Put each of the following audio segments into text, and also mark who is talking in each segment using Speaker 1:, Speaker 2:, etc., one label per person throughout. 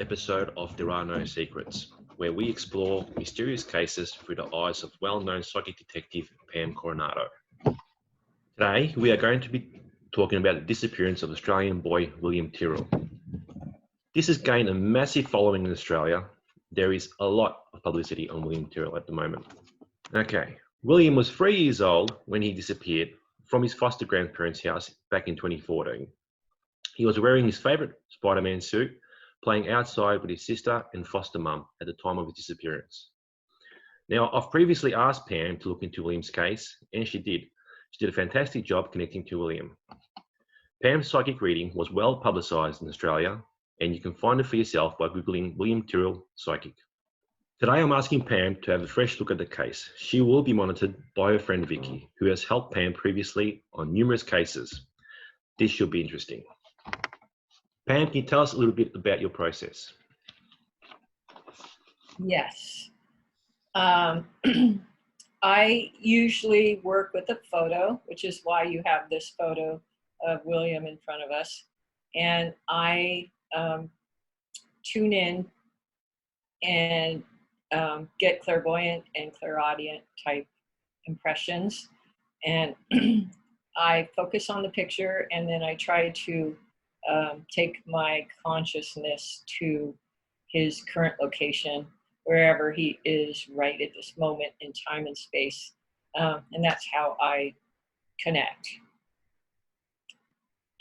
Speaker 1: episode of There Are No Secrets, where we explore mysterious cases through the eyes of well-known psychic detective Pam Coronado. Today, we are going to be talking about the disappearance of Australian boy William Tyrrell. This has gained a massive following in Australia. There is a lot of publicity on William Tyrrell at the moment. Okay, William was 3 years old when he disappeared from his foster grandparents' house back in 2014. He was wearing his favourite Spider-Man suit, playing outside with his sister and foster mum at the time of his disappearance. Now, I've previously asked Pam to look into William's case, and she did. She did a fantastic job connecting to William. Pam's psychic reading was well publicised in Australia, and you can find it for yourself by Googling William Tyrrell Psychic. Today, I'm asking Pam to have a fresh look at the case. She will be monitored by her friend Vicky, who has helped Pam previously on numerous cases. This should be interesting. Pam, can you tell us a little bit about your process?
Speaker 2: Yes. I usually work with a photo, which is why you have this photo of William in front of us. And I tune in and get clairvoyant and clairaudient type impressions. And I focus on the picture, and then I try to take my consciousness to his current location, wherever he is right at this moment in time and space. And that's how I connect.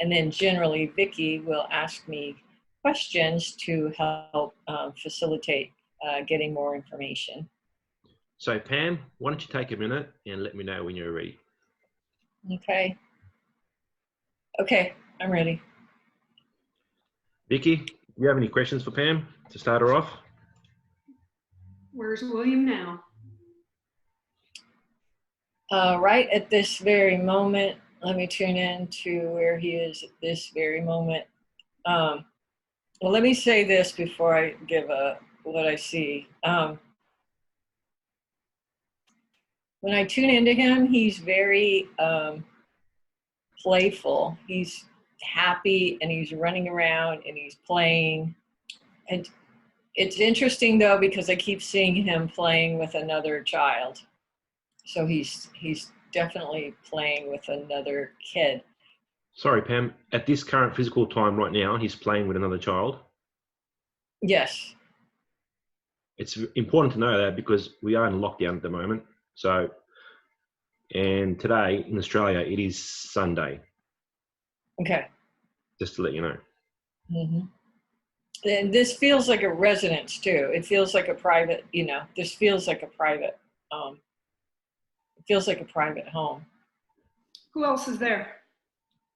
Speaker 2: And then generally, Vicky will ask me questions to help facilitate getting more information.
Speaker 1: So Pam, why don't you take a minute and let me know when you're ready.
Speaker 2: Okay. Okay, I'm ready.
Speaker 1: Vicky, do you have any questions for Pam to start her off?
Speaker 3: Where's William now?
Speaker 2: Right at this very moment, let me tune in to where he is at this very moment. Well, let me say this before I give what I see. When I tune into him, he's very playful. He's happy, and he's running around, and he's playing. And it's interesting though, because I keep seeing him playing with another child. So he's definitely playing with another kid.
Speaker 1: Sorry, Pam, at this current physical time right now, he's playing with another child?
Speaker 2: Yes.
Speaker 1: It's important to know that because we are in lockdown at the moment. So, and today in Australia, it is Sunday.
Speaker 2: Okay.
Speaker 1: Just to let you know.
Speaker 2: Mm-hmm. And this feels like a residence too. It feels like a private, this feels like a private, it feels like a private home.
Speaker 3: Who else is there?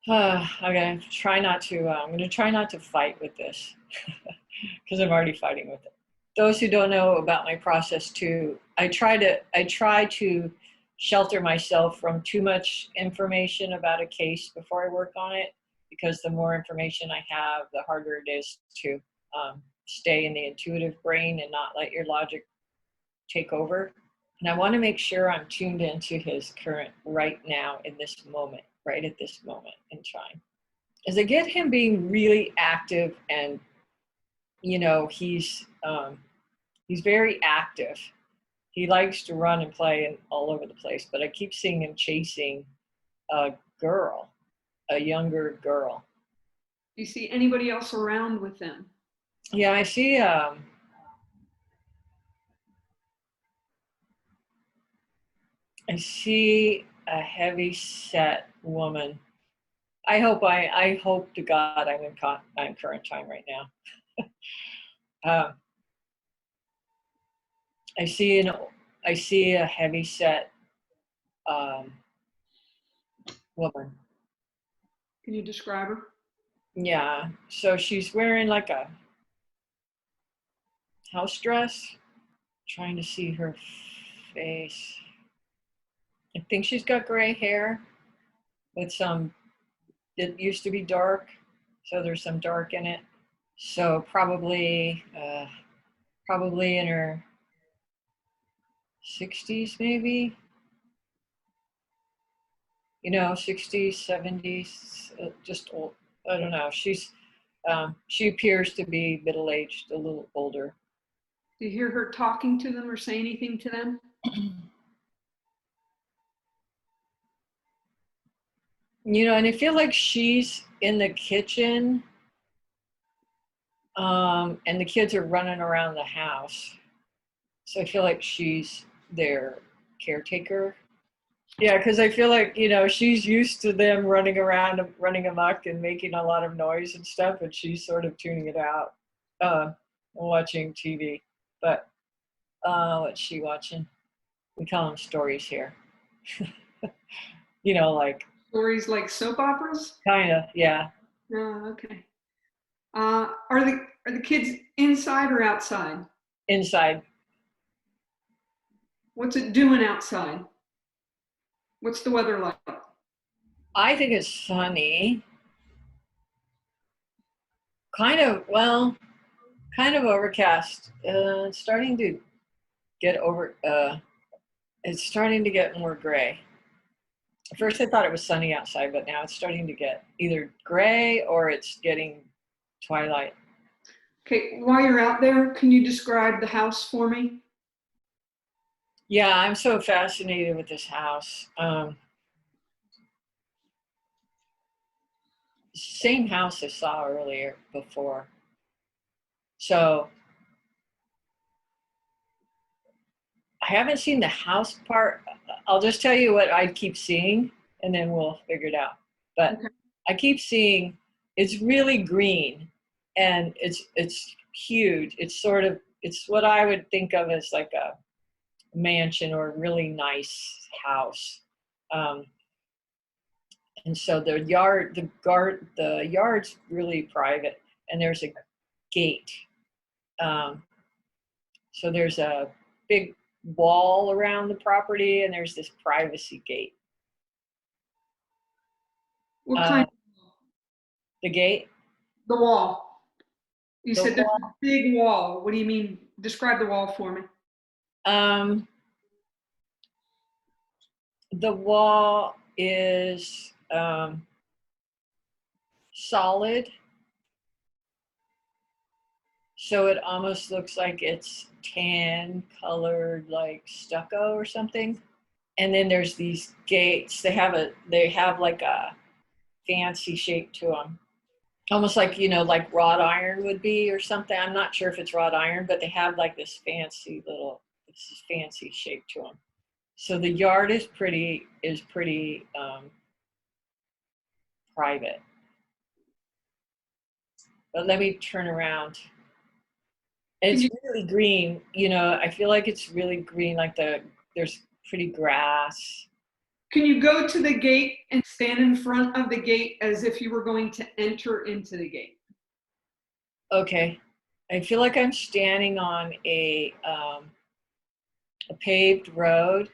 Speaker 2: I'm going to try not to fight with this because I'm already fighting with it. Those who don't know about my process too, I try to shelter myself from too much information about a case before I work on it, because the more information I have, the harder it is to stay in the intuitive brain and not let your logic take over. And I want to make sure I'm tuned into his current right now in this moment, right at this moment in time. As I get him being really active, and he's very active. He likes to run and play and all over the place, but I keep seeing him chasing a girl, a younger girl.
Speaker 3: Do you see anybody else around with them?
Speaker 2: Yeah, I see a heavy set woman. I hope to God I'm in current time right now. I see a heavy set woman.
Speaker 3: Can you describe her?
Speaker 2: Yeah, so she's wearing like a house dress. Trying to see her face. I think she's got gray hair with it used to be dark, so there's some dark in it. So probably in her 60s maybe. 60s, 70s, just old. I don't know. She's She appears to be middle-aged, a little older.
Speaker 3: Do you hear her talking to them or say anything to them?
Speaker 2: And I feel like she's in the kitchen, and the kids are running around the house. So I feel like she's their caretaker. Yeah, because I feel like, she's used to them running around, running amok and making a lot of noise and stuff, and she's sort of tuning it out, watching TV. But what's she watching? We call them stories here. Like.
Speaker 3: Stories like soap operas?
Speaker 2: Kind of, yeah.
Speaker 3: Oh, okay. Are the kids inside or outside?
Speaker 2: Inside.
Speaker 3: What's it doing outside? What's the weather like?
Speaker 2: I think it's sunny. Kind of overcast. It's starting to get it's starting to get more gray. At first I thought it was sunny outside, but now it's starting to get either gray or it's getting twilight.
Speaker 3: Okay, while you're out there, can you describe the house for me?
Speaker 2: Yeah, I'm so fascinated with this house. Same house I saw earlier before. So I haven't seen the house part. I'll just tell you what I keep seeing and then we'll figure it out. But okay. I keep seeing it's really green and it's huge. It's what I would think of as like a mansion or a really nice house. And so the yard's really private and there's a gate. So there's a big wall around the property and there's this privacy gate.
Speaker 3: What kind?
Speaker 2: The gate?
Speaker 3: The wall. You said there's a big wall. What do you mean? Describe the wall for me.
Speaker 2: The wall is solid. So it almost looks like it's tan colored, like stucco or something. And then there's these gates. They have like a fancy shape to them. Almost like, like wrought iron would be or something. I'm not sure if it's wrought iron, but they have like this fancy shape to them. So the yard is pretty private. But let me turn around. It's really green, I feel like it's really green, like there's pretty grass.
Speaker 3: Can you go to the gate and stand in front of the gate as if you were going to enter into the gate?
Speaker 2: Okay. I feel like I'm standing on a paved road.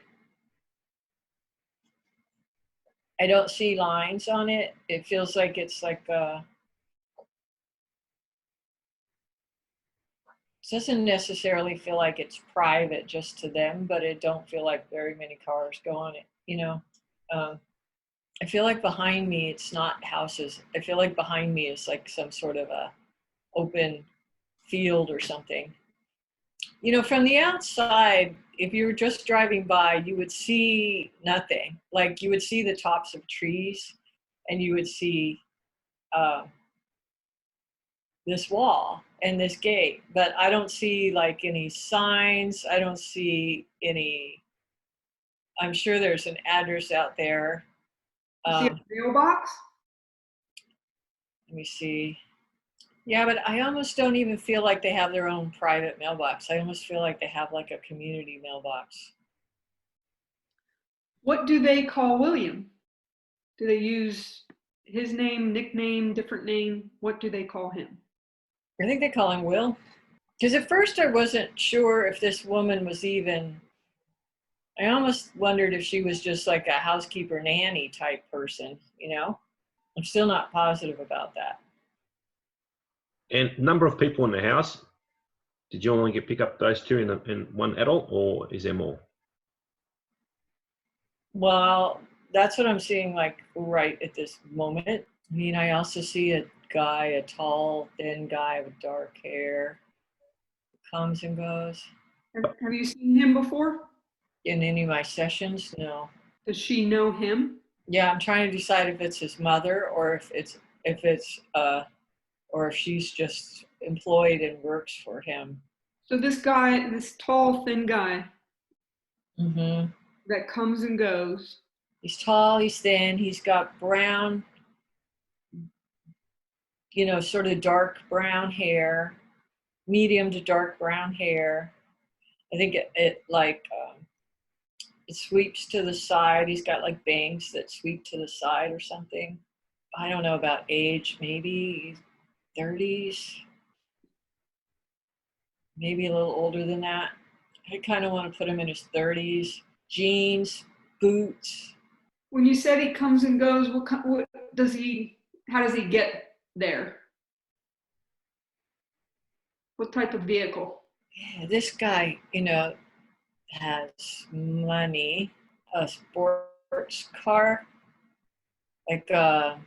Speaker 2: I don't see lines on it. It feels like it's like it doesn't necessarily feel like it's private just to them, but it don't feel like very many cars go on it, I feel like behind me, it's not houses. I feel like behind me is like some sort of a open field or something. From the outside, if you were just driving by, you would see nothing. Like you would see the tops of trees and you would see this wall and this gate, but I don't see like any signs. I don't see any, I'm sure there's an address out there.
Speaker 3: See a mailbox?
Speaker 2: Let me see. Yeah, but I almost don't even feel like they have their own private mailbox. I almost feel like they have like a community mailbox.
Speaker 3: What do they call William? Do they use his name, nickname, different name? What do they call him?
Speaker 2: I think they call him Will. Because at first I wasn't sure if this woman was even, I almost wondered if she was just like a housekeeper nanny type person, I'm still not positive about that.
Speaker 1: And number of people in the house, did you only pick up those two and one adult, or is there more?
Speaker 2: Well, that's what I'm seeing like right at this moment. I mean, I also see a guy, a tall, thin guy with dark hair, comes and goes.
Speaker 3: Have you seen him before?
Speaker 2: In any of my sessions, no.
Speaker 3: Does she know him?
Speaker 2: Yeah, I'm trying to decide if it's his mother or or if she's just employed and works for him.
Speaker 3: So this guy, this tall, thin guy
Speaker 2: Mm-hmm.
Speaker 3: that comes and goes.
Speaker 2: He's tall, he's thin, he's got brown, sort of dark brown hair, medium to dark brown hair. I think it sweeps to the side. He's got like bangs that sweep to the side or something. I don't know about age, maybe 30s, maybe a little older than that. I kind of want to put him in his 30s. Jeans, boots.
Speaker 3: When you said he comes and goes, how does he get there? What type of vehicle?
Speaker 2: Yeah, this guy, has money, a sports car. Like, I'm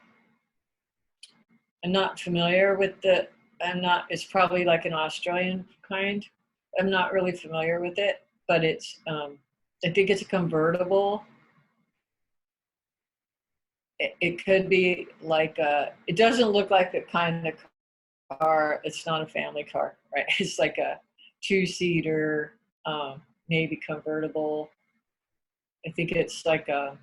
Speaker 2: not familiar with it's probably like an Australian kind. I'm not really familiar with it, but I think it's a convertible. It could be like it doesn't look like the kind of car, it's not a family car, right? It's like a 2-seater, maybe convertible. I think it's like a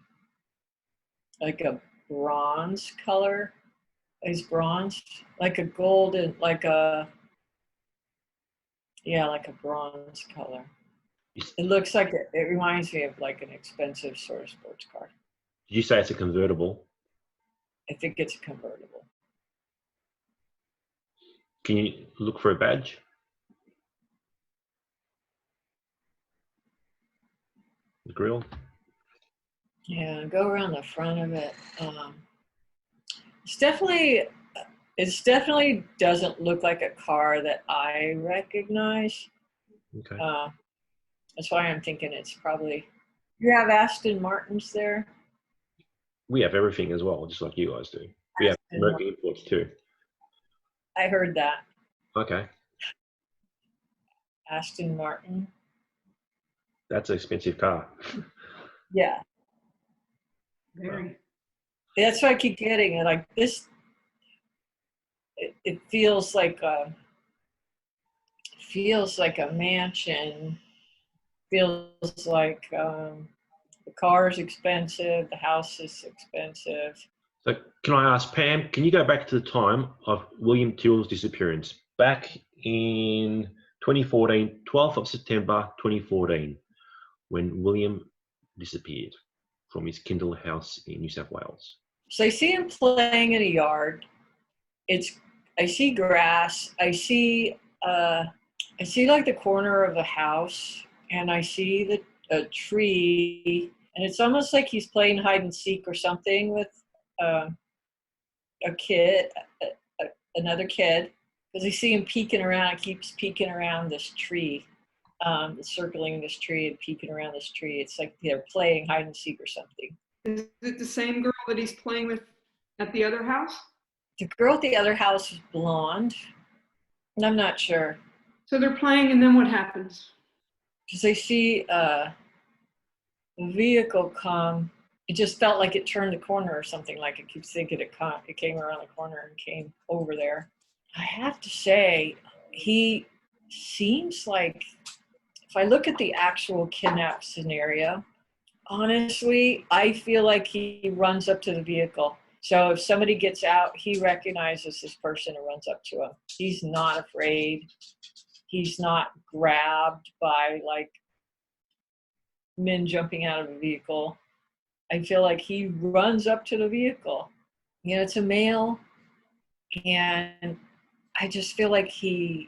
Speaker 2: bronze color. Is bronze, like a golden, like a bronze color. It looks like it reminds me of like an expensive sort of sports car.
Speaker 1: Did you say it's a convertible?
Speaker 2: I think it's a convertible.
Speaker 1: Can you look for a badge? The grill?
Speaker 2: Yeah, go around the front of it. It definitely doesn't look like a car that I recognize.
Speaker 1: Okay.
Speaker 2: That's why I'm thinking it's probably. You have Aston Martins there?
Speaker 1: We have everything as well, just like you guys do. We have American imports too.
Speaker 2: I heard that.
Speaker 1: Okay.
Speaker 2: Aston Martin.
Speaker 1: That's an expensive car.
Speaker 2: Yeah.
Speaker 3: Very.
Speaker 2: That's what I keep getting. Like this, it feels like a mansion. Feels like the car is expensive, the house is expensive.
Speaker 1: So can I ask Pam, can you go back to the time of William Tyrrell's disappearance? Back in 2014, 12th of September 2014, when William disappeared from his Kindle house in New South Wales.
Speaker 2: So I see him playing in a yard. I see grass. I see like the corner of the house, and I see a tree, and it's almost like he's playing hide and seek or something with a kid, another kid, because I see him peeking around. He keeps peeking around this tree, circling this tree and peeking around this tree. It's like they're playing hide and seek or something.
Speaker 3: Is it the same girl that he's playing with at the other house?
Speaker 2: The girl at the other house is blonde. And I'm not sure.
Speaker 3: So they're playing, and then what happens?
Speaker 2: Because I see a vehicle come. It just felt like it turned the corner or something. Like it keeps thinking it came around the corner and came over there. I have to say, he seems like, if I look at the actual kidnap scenario, honestly, I feel like he runs up to the vehicle. So if somebody gets out, he recognizes this person and runs up to him. He's not afraid. He's not grabbed by like men jumping out of a vehicle. I feel like he runs up to the vehicle. It's a male, and I just feel like he's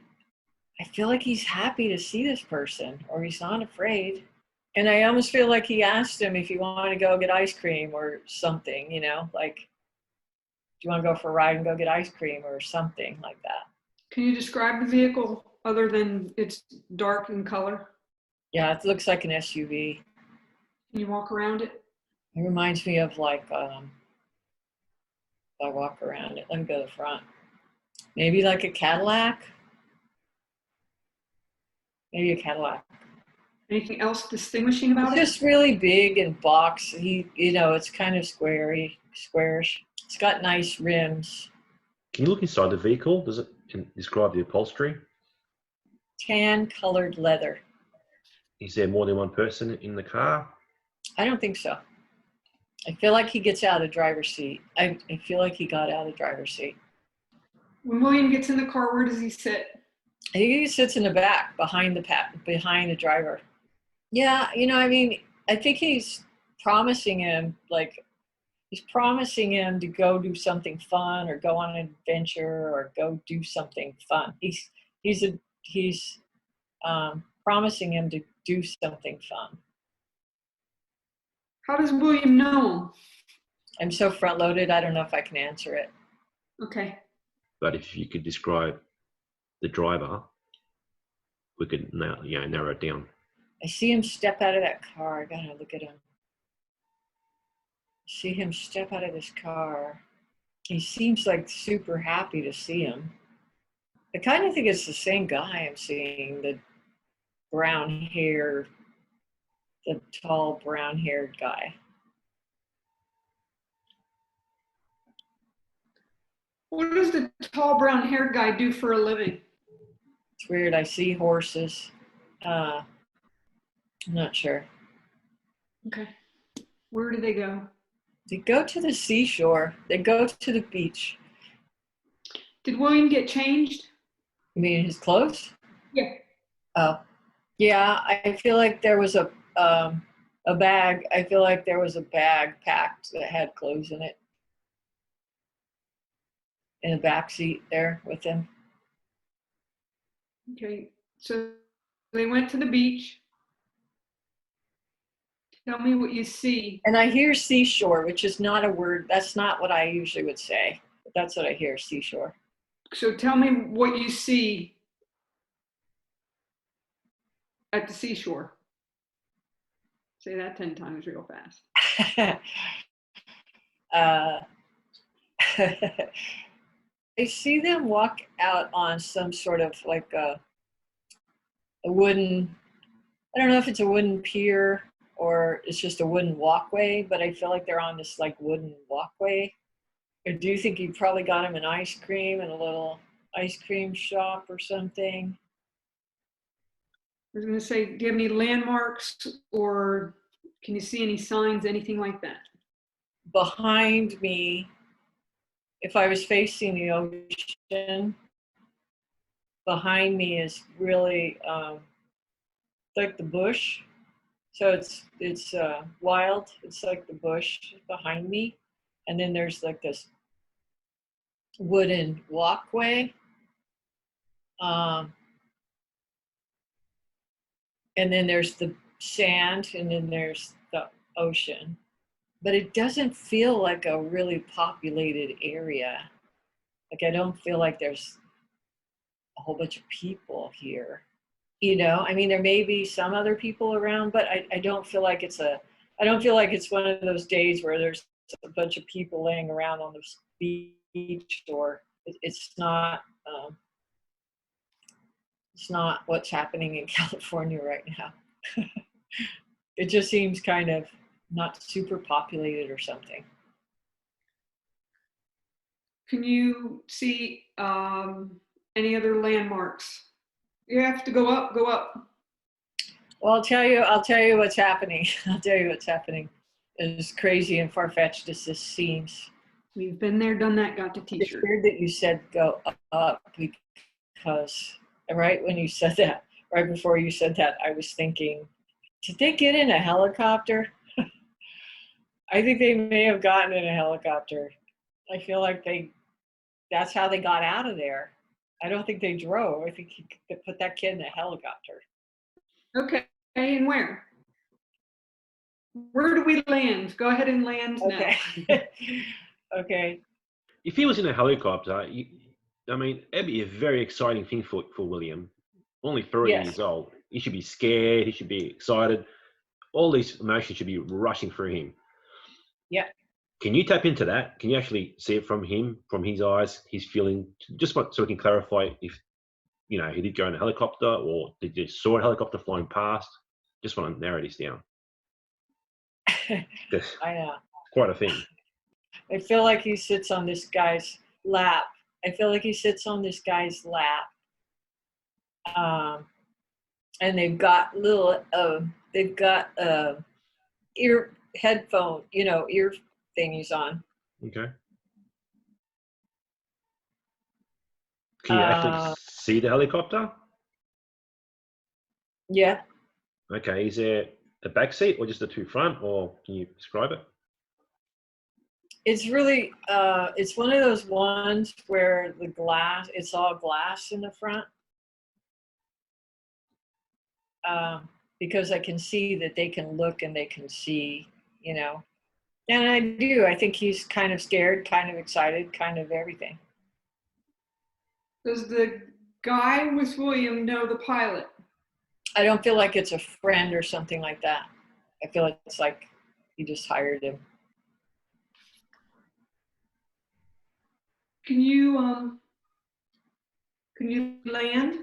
Speaker 2: happy to see this person, or he's not afraid. And I almost feel like he asked him if he wanted to go get ice cream or something, like, do you want to go for a ride and go get ice cream or something like that?
Speaker 3: Can you describe the vehicle other than it's dark in color?
Speaker 2: Yeah, it looks like an SUV.
Speaker 3: Can you walk around it?
Speaker 2: It reminds me of like, if I walk around it, let me go to the front. Maybe like a Cadillac. Maybe a Cadillac.
Speaker 3: Anything else distinguishing about
Speaker 2: It's
Speaker 3: it?
Speaker 2: just really big and box. It's kind of squarish. It's got nice rims.
Speaker 1: Can you look inside the vehicle? Does it describe the upholstery?
Speaker 2: Tan colored leather.
Speaker 1: Is there more than one person in the car?
Speaker 2: I don't think so. I feel like he gets out of the driver's seat. I feel like he got out of the driver's seat.
Speaker 3: When William gets in the car, where does he sit?
Speaker 2: I think he sits in the back behind the driver. Yeah, I think he's promising him to go do something fun or go on an adventure or go do something fun. He's promising him to do something fun.
Speaker 3: How does William know him?
Speaker 2: I'm so front loaded, I don't know if I can answer it.
Speaker 3: Okay.
Speaker 1: But if you could describe the driver, we could narrow it down.
Speaker 2: I see him step out of that car. I gotta look at him. See him step out of this car. He seems like super happy to see him. I kind of think it's the same guy I'm seeing, the brown hair, the tall brown haired guy.
Speaker 3: What does the tall brown haired guy do for a living?
Speaker 2: It's weird. I see horses. I'm not sure.
Speaker 3: Okay. Where do they go?
Speaker 2: They go to the seashore. They go to the beach.
Speaker 3: Did William get changed?
Speaker 2: You mean his clothes?
Speaker 3: Yeah.
Speaker 2: Oh, yeah. I feel like there was a bag. I feel like there was a bag packed that had clothes in it. In the back seat there with him.
Speaker 3: Okay. So they went to the beach. Tell me what you see.
Speaker 2: And I hear seashore, which is not a word. That's not what I usually would say. But that's what I hear, seashore.
Speaker 3: So tell me what you see at the seashore. Say that 10 times real fast.
Speaker 2: I see them walk out on some sort of like a wooden, I don't know if it's a wooden pier or it's just a wooden walkway, but I feel like they're on this like wooden walkway. Or do you think you probably got him an ice cream in a little ice cream shop or something?
Speaker 3: I was going to say, do you have any landmarks or can you see any signs, anything like that?
Speaker 2: Behind me, if I was facing the ocean, behind me is really like the bush. So it's wild. It's like the bush behind me. And then there's like this wooden walkway. And then there's the sand, and then there's the ocean. But it doesn't feel like a really populated area. Like I don't feel like there's a whole bunch of people here. I mean, there may be some other people around, but I don't feel like it's one of those days where there's a bunch of people laying around on the beach, or it's not what's happening in California right now. It just seems kind of not super populated or something.
Speaker 3: Can you see any other landmarks? You have to go up, go up.
Speaker 2: Well, I'll tell you what's happening. I'll tell you what's happening. As crazy and far-fetched as this seems.
Speaker 3: We've been there, done that, got the
Speaker 2: It's
Speaker 3: t-shirt.
Speaker 2: weird that you said go up, because right when you said that, right before you said that, I was thinking, did they get in a helicopter? I think they may have gotten in a helicopter. I feel like that's how they got out of there. I don't think they drove. I think they put that kid in a helicopter.
Speaker 3: Okay, and where? Where do we land? Go ahead and land now.
Speaker 2: Okay.
Speaker 1: If he was in a helicopter, it'd be a very exciting thing for William. Only 3
Speaker 2: Yes.
Speaker 1: years old. He should be scared. He should be excited. All these emotions should be rushing through him.
Speaker 2: Yeah.
Speaker 1: Can you tap into that? Can you actually see it from him, from his eyes, his feeling? Just so we can clarify if he did go in a helicopter or did you saw a helicopter flying past. Just want to narrow this down. That's
Speaker 2: I know.
Speaker 1: quite a thing.
Speaker 2: I feel like he sits on this guy's lap. And they've got little, ear headphone, ear thingies on.
Speaker 1: Okay. Can you actually see the helicopter?
Speaker 2: Yeah.
Speaker 1: Okay. Is there a back seat or just the two front, or can you describe it?
Speaker 2: It's really, it's one of those ones where it's all glass in the front. Because I can see that they can look and they can see, And I do. I think he's kind of scared, kind of excited, kind of everything.
Speaker 3: Does the guy with William know the pilot?
Speaker 2: I don't feel like it's a friend or something like that. I feel like it's like he just hired him.
Speaker 3: Can you land?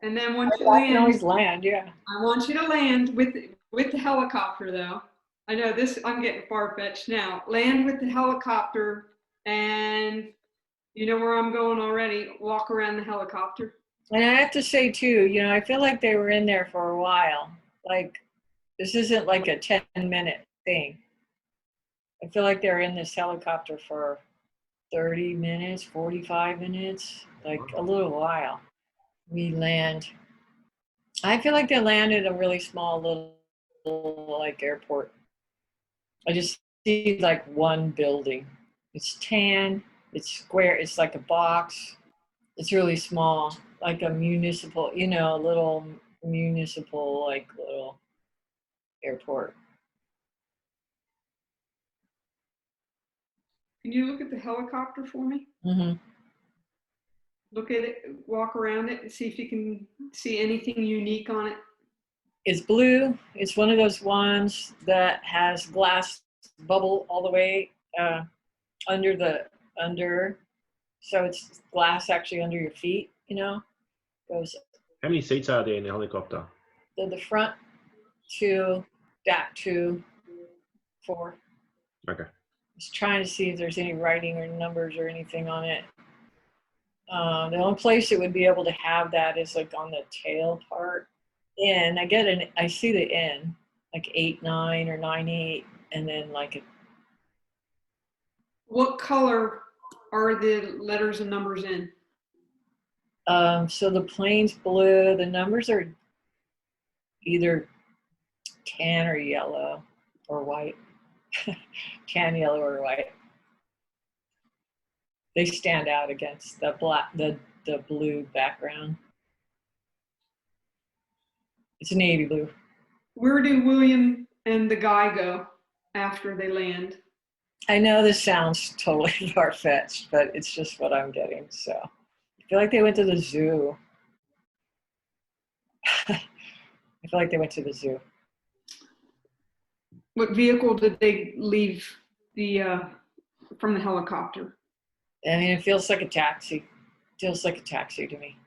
Speaker 3: And then once you
Speaker 2: I can always
Speaker 3: land,
Speaker 2: land, yeah.
Speaker 3: I want you to land with the helicopter, though. I know this. I'm getting far-fetched now. Land with the helicopter, and you know where I'm going already. Walk around the helicopter.
Speaker 2: And I have to say too, I feel like they were in there for a while. Like, this isn't like a 10-minute thing. I feel like they're in this helicopter for 30 minutes, 45 minutes, like a little while. We land. I feel like they landed a really small little like airport. I just see like one building. It's tan, it's square, it's like a box. It's really small, like a municipal, a little municipal, like little airport.
Speaker 3: Can you look at the helicopter for me?
Speaker 2: Mm-hmm.
Speaker 3: Look at it, walk around it, and see if you can see anything unique on it.
Speaker 2: It's blue. It's one of those ones that has glass bubble all the way under. So it's glass actually under your feet, goes
Speaker 1: How many seats are there in the helicopter?
Speaker 2: the front 2, back 2, 4.
Speaker 1: Okay.
Speaker 2: Just trying to see if there's any writing or numbers or anything on it. The only place it would be able to have that is like on the tail part. And I see the N, like 8-9 or 9-8, and then like
Speaker 3: What color are the letters and numbers in?
Speaker 2: so the plane's blue. The numbers are either tan or yellow or white. Tan, yellow, or white. They stand out against the blue background. It's navy blue.
Speaker 3: Where do William and the guy go after they land?
Speaker 2: I know this sounds totally far-fetched, but it's just what I'm getting. So I feel like they went to the zoo. I feel like they went to the zoo.
Speaker 3: What vehicle did they leave from the helicopter?
Speaker 2: I mean, it feels like a taxi. It feels like a taxi to me.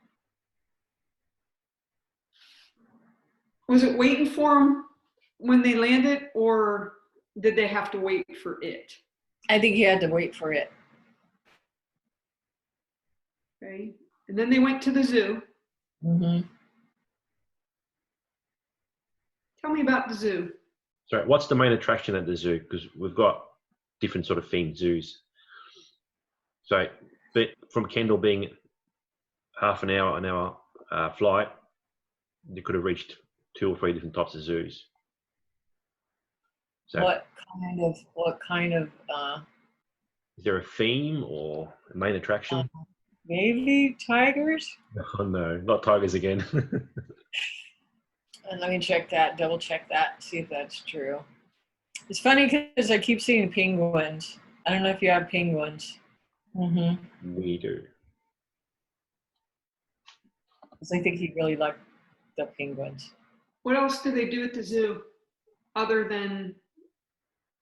Speaker 3: Was it waiting for them when they landed, or did they have to wait for it?
Speaker 2: I think he had to wait for it.
Speaker 3: Okay. And then they went to the zoo.
Speaker 2: Mm-hmm.
Speaker 3: Tell me about the zoo.
Speaker 1: So what's the main attraction at the zoo? Because we've got different sort of themed zoos. So but from Kendall being half an hour flight, you could have reached 2 or 3 different types of zoos. So
Speaker 2: What kind of
Speaker 1: is there a theme or a main attraction?
Speaker 2: maybe tigers?
Speaker 1: Oh no, not tigers again.
Speaker 2: And let me double check that, see if that's true. It's funny because I keep seeing penguins. I don't know if you have penguins. Mm-hmm.
Speaker 1: We do.
Speaker 2: Because I think he really liked the penguins.
Speaker 3: What else do they do at the zoo other than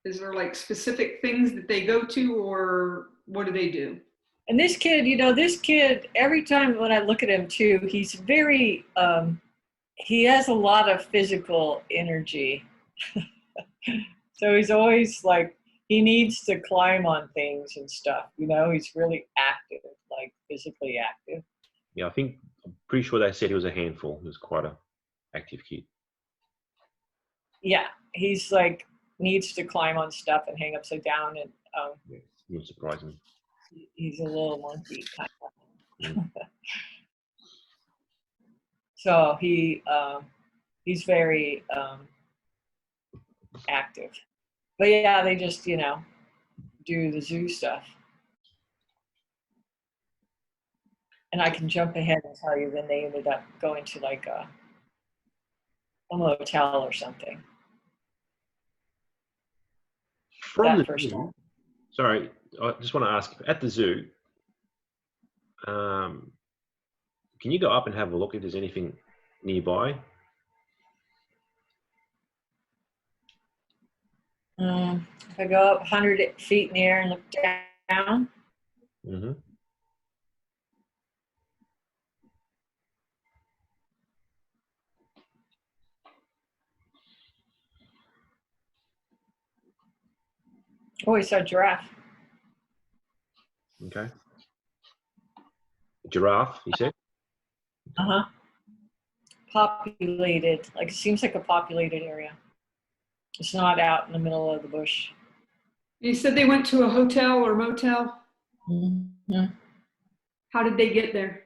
Speaker 3: Is there like specific things that they go to, or what do they do?
Speaker 2: And this kid, this kid, every time when I look at him too, he's very, he has a lot of physical energy. So he's always like, he needs to climb on things and stuff, he's really active, like physically active.
Speaker 1: Yeah, I'm pretty sure they said he was a handful. He was quite a active kid.
Speaker 2: Yeah, he's like, needs to climb on stuff and hang upside down, and
Speaker 1: Yeah, it wouldn't surprise me.
Speaker 2: he's a little monkey kind of.
Speaker 1: Mm.
Speaker 2: So he's very active. But yeah, they just, do the zoo stuff. And I can jump ahead and tell you then they ended up going to like a motel or something.
Speaker 1: From
Speaker 2: That
Speaker 1: the
Speaker 2: first
Speaker 1: zoo,
Speaker 2: one.
Speaker 1: sorry, I just want to ask, at the zoo, can you go up and have a look if there's anything nearby?
Speaker 2: If I go up 100 feet in the air and look down.
Speaker 1: Mm-hmm.
Speaker 2: Oh, we saw a giraffe.
Speaker 1: Okay. Giraffe, you said?
Speaker 2: Uh-huh. Populated, like it seems like a populated area. It's not out in the middle of the bush.
Speaker 3: You said they went to a hotel or motel.
Speaker 2: Mm-hmm.
Speaker 3: How did they get there?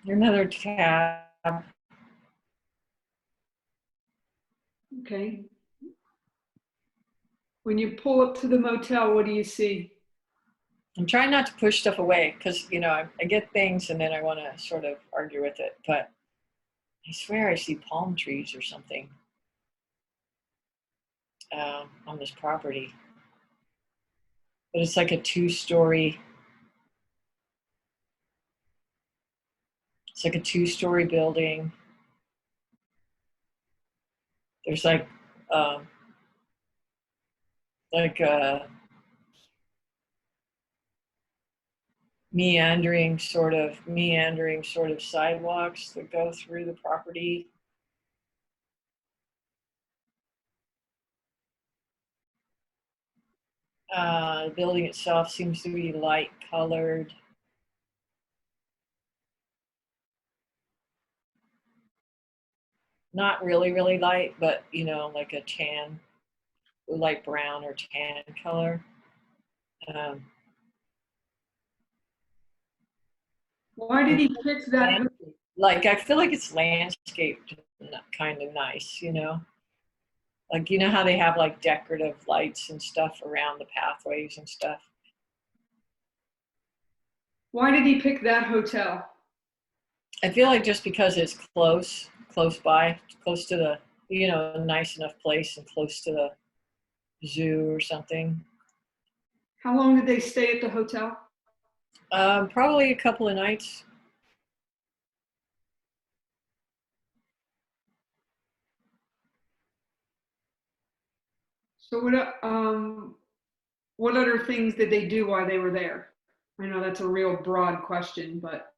Speaker 2: Another tab.
Speaker 3: Okay. When you pull up to the motel, what do you see?
Speaker 2: I'm trying not to push stuff away because, I get things and then I want to sort of argue with it. But I swear I see palm trees or something on this property. But it's like a two-story. It's like a two-story building. There's like a meandering sort of sidewalks that go through the property. The building itself seems to be light colored. Not really, really light, but like a tan, light brown or tan color.
Speaker 3: Why did he pick that?
Speaker 2: Like, I feel like it's landscaped kind of nice, Like, how they have like decorative lights and stuff around the pathways and stuff.
Speaker 3: Why did he pick that hotel?
Speaker 2: I feel like just because it's close by, close to the, a nice enough place and close to the zoo or something.
Speaker 3: How long did they stay at the hotel?
Speaker 2: Probably a couple of nights.
Speaker 3: So what other things did they do while they were there? I know that's a real broad question, but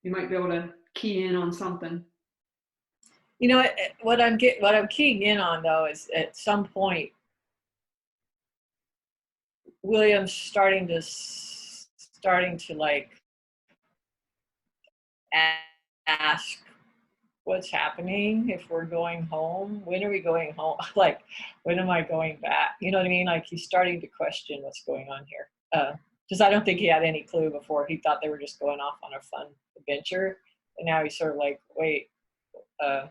Speaker 3: you might be able to key in on something.
Speaker 2: What I'm keying in on though is at some point William's starting to like ask what's happening, if we're going home, when are we going home, like when am I going back, you know what I mean? Like he's starting to question what's going on here, because I don't think he had any clue before. He thought they were just going off on a fun adventure, and now he's sort of like, wait, I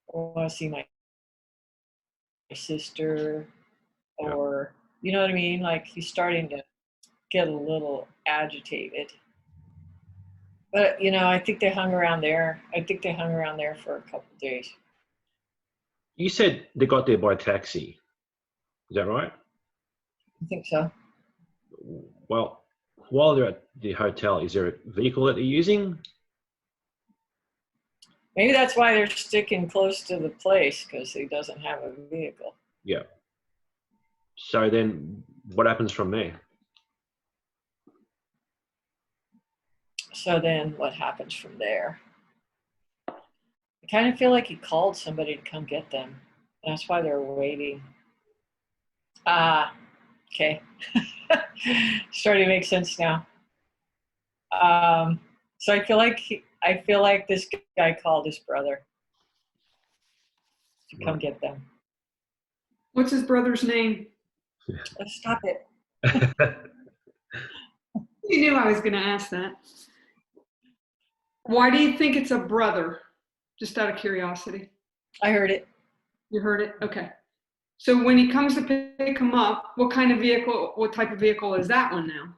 Speaker 2: want to see my sister, or you know what I mean? Like he's starting to get a little agitated. But I think they hung around there. For a couple of days.
Speaker 1: You said they got there by taxi. Is that right?
Speaker 2: I think so.
Speaker 1: Well, while they're at the hotel, is there a vehicle that they're using?
Speaker 2: Maybe that's why they're sticking close to the place, because he doesn't have a vehicle.
Speaker 1: Yeah. So then what happens from there?
Speaker 2: So then what happens from there? I kind of feel like he called somebody to come get them. That's why they're waiting. Ah, okay. Starting to make sense now. So I feel like this guy called his brother to come get them.
Speaker 3: What's his brother's name?
Speaker 2: Let's stop it.
Speaker 3: You knew I was going to ask that. Why do you think it's a brother? Just out of curiosity.
Speaker 2: I heard it.
Speaker 3: You heard it? Okay. So when he comes to pick him up, what type of vehicle is that one now?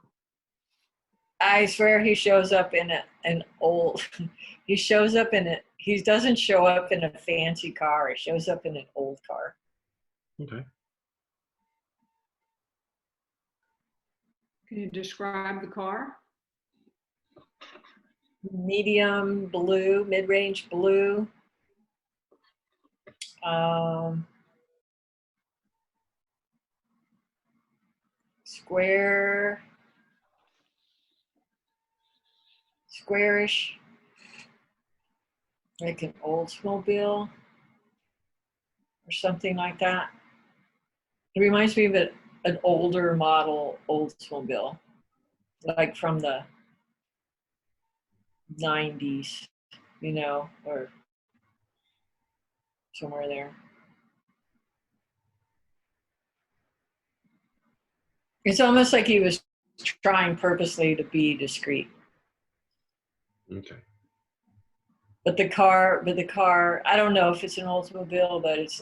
Speaker 2: I swear he shows up in an old, he doesn't show up in a fancy car. He shows up in an old car.
Speaker 1: Okay.
Speaker 3: Can you describe the car?
Speaker 2: Medium blue, mid-range blue. Squarish, like an Oldsmobile or something like that. It reminds me of an older model Oldsmobile, like from the 90s, or somewhere there. It's almost like he was trying purposely to be discreet.
Speaker 1: Okay.
Speaker 2: But the car, I don't know if it's an Oldsmobile, but it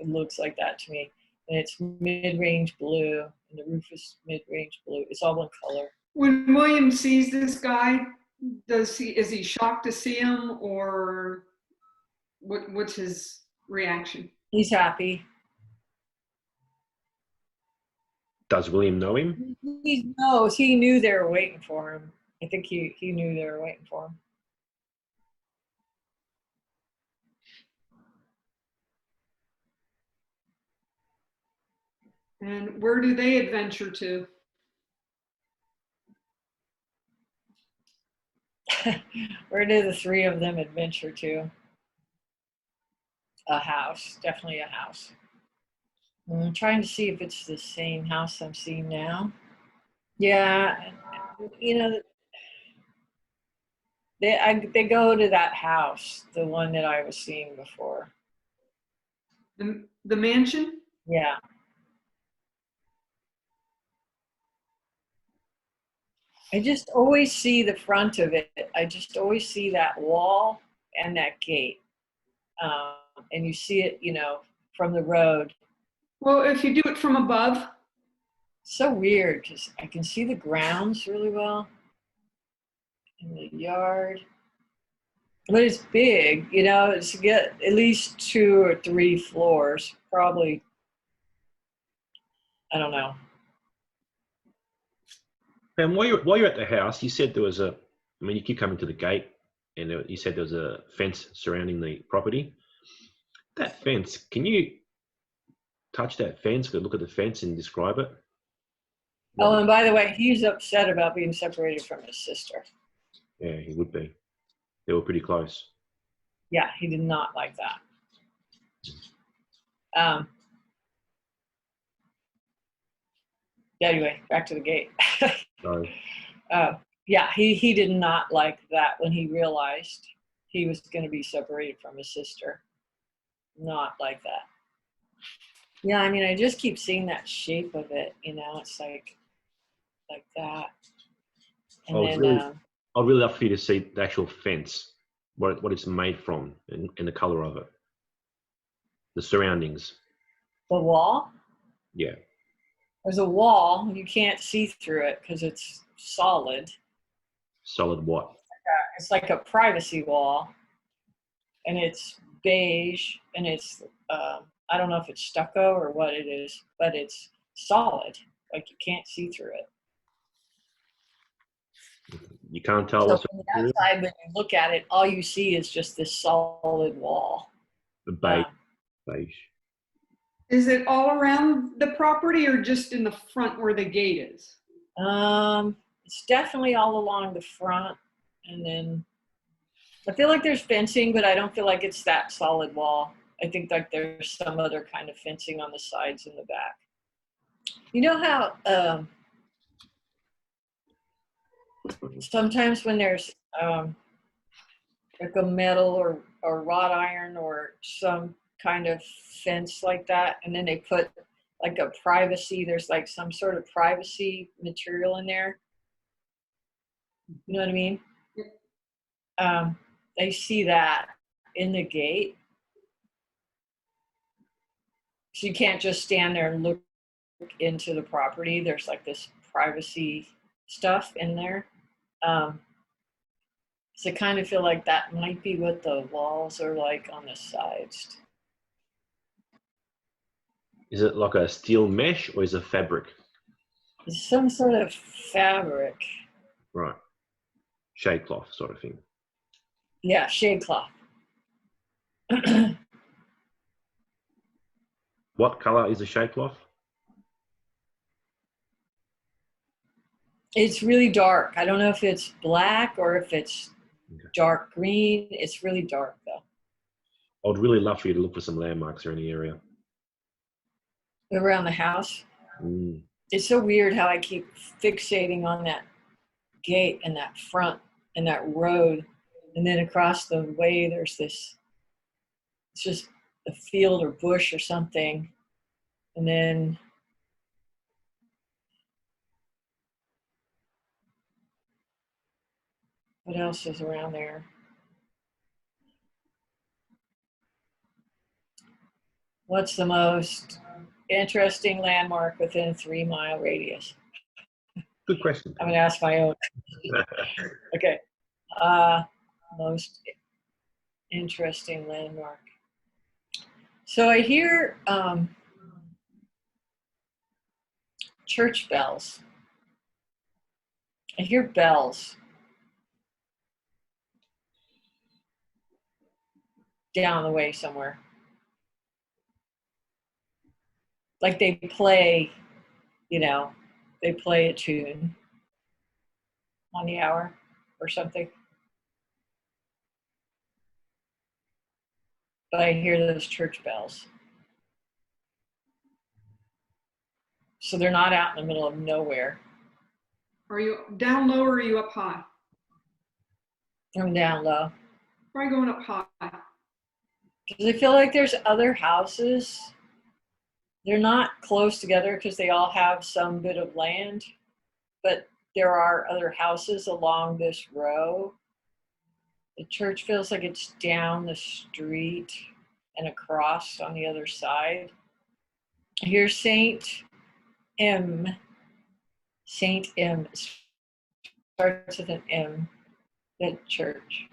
Speaker 2: looks like that to me. And it's mid-range blue, and the roof is mid-range blue. It's all one color.
Speaker 3: When William sees this guy, is he shocked to see him, or what's his reaction?
Speaker 2: He's happy.
Speaker 1: Does William know him?
Speaker 2: He knows. He knew they were waiting for him. I think he knew they were waiting for him.
Speaker 3: And where do they adventure to?
Speaker 2: Where do the three of them adventure to? A house. Definitely a house. I'm trying to see if it's the same house I'm seeing now. Yeah, they go to that house, the one that I was seeing before.
Speaker 3: The mansion?
Speaker 2: Yeah. I just always see the front of it. I just always see that wall and that gate. And you see it, from the road.
Speaker 3: Well, if you do it from above.
Speaker 2: So weird because I can see the grounds really well in the yard. But it's big, it's get at least 2 or 3 floors, probably. I don't know.
Speaker 1: And while you're at the house, you said there was you keep coming to the gate, and you said there was a fence surrounding the property. That fence, can you touch that fence, look at the fence and describe it?
Speaker 2: Oh, and by the way, he's upset about being separated from his sister.
Speaker 1: Yeah, he would be. They were pretty close.
Speaker 2: Yeah, he did not like that. Anyway, back to the gate.
Speaker 1: So,
Speaker 2: yeah, he did not like that when he realized he was going to be separated from his sister. Not like that. Yeah, I just keep seeing that shape of it, it's like that. And
Speaker 1: I'd really love for you to see the actual fence, what it's made from, and the color of it, the surroundings.
Speaker 2: The wall?
Speaker 1: Yeah.
Speaker 2: There's a wall. You can't see through it because it's solid.
Speaker 1: Solid what?
Speaker 2: It's like a privacy wall, and it's beige, and it's I don't know if it's stucco or what it is, but it's solid. Like you can't see through it.
Speaker 1: You can't tell
Speaker 2: So
Speaker 1: what's
Speaker 2: from the outside, when you look at it, all you see is just this solid wall.
Speaker 1: the beige.
Speaker 2: Uh,
Speaker 1: Beige.
Speaker 3: Is it all around the property or just in the front where the gate is?
Speaker 2: It's definitely all along the front, and then I feel like there's fencing, but I don't feel like it's that solid wall. I think like there's some other kind of fencing on the sides and the back. You know how sometimes when there's like a metal or wrought iron or some kind of fence like that, and then they put like a privacy, there's like some sort of privacy material in there. You know what I mean? They see that in the gate. So you can't just stand there and look into the property. There's like this privacy stuff in there. So I kind of feel like that might be what the walls are like on the sides.
Speaker 1: Is it like a steel mesh or is it fabric?
Speaker 2: It's some sort of fabric.
Speaker 1: Right. Shade cloth sort of thing.
Speaker 2: Yeah, shade cloth.
Speaker 1: What color is the shade cloth?
Speaker 2: It's really dark. I don't know if it's black or if it's
Speaker 1: Okay.
Speaker 2: dark green. It's really dark though.
Speaker 1: I would really love for you to look for some landmarks around the area.
Speaker 2: Around the house.
Speaker 1: Mm.
Speaker 2: It's so weird how I keep fixating on that gate and that front and that road. And then across the way, there's this, it's just a field or bush or something. And then what else is around there? What's the most interesting landmark within a 3-mile radius?
Speaker 1: Good question.
Speaker 2: I'm gonna ask my own. Okay. Most interesting landmark. So I hear church bells. I hear bells down the way somewhere. Like they play, they play a tune on the hour or something. But I hear those church bells. So they're not out in the middle of nowhere.
Speaker 3: Are you down low or are you up high?
Speaker 2: I'm down low.
Speaker 3: Why going up high?
Speaker 2: Because I feel like there's other houses. They're not close together because they all have some bit of land, but there are other houses along this row. The church feels like it's down the street and across on the other side. I hear Saint M. Saint M. Starts with an M. That church.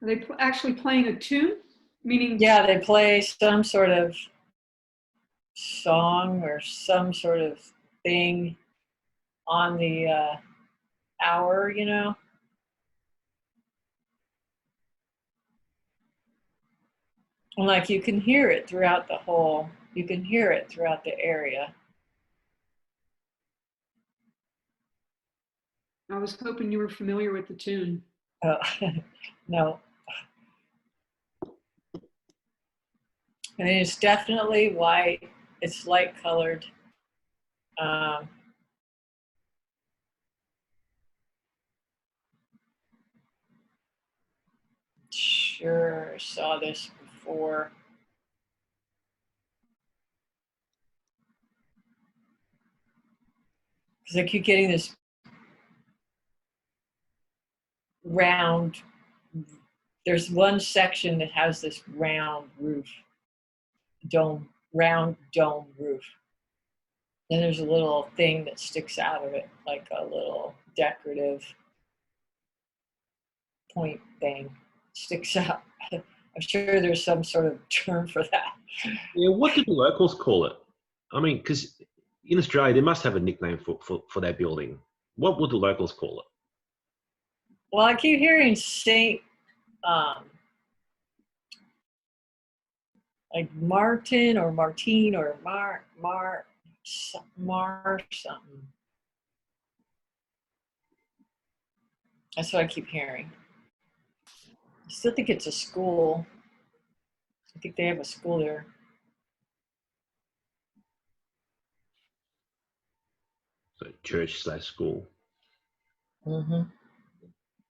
Speaker 3: Are they actually playing a tune? Meaning?
Speaker 2: Yeah, they play some sort of song or some sort of thing on the hour, And like you can hear it throughout the area.
Speaker 3: I was hoping you were familiar with the tune.
Speaker 2: Oh, no. And it's definitely white. It's light colored. Sure, saw this before. Because I keep getting this round. There's one section that has this round roof, round dome roof. Then there's a little thing that sticks out of it, like a little decorative point thing sticks out. I'm sure there's some sort of term for that.
Speaker 1: Yeah, what do the locals call it? I mean, because in Australia, they must have a nickname for that building. What would the locals call it?
Speaker 2: Well, I keep hearing Saint, um, like Martin or Martine or Mar something. That's what I keep hearing. I still think it's a school. I think they have a school there.
Speaker 1: So church/school.
Speaker 2: Mm-hmm.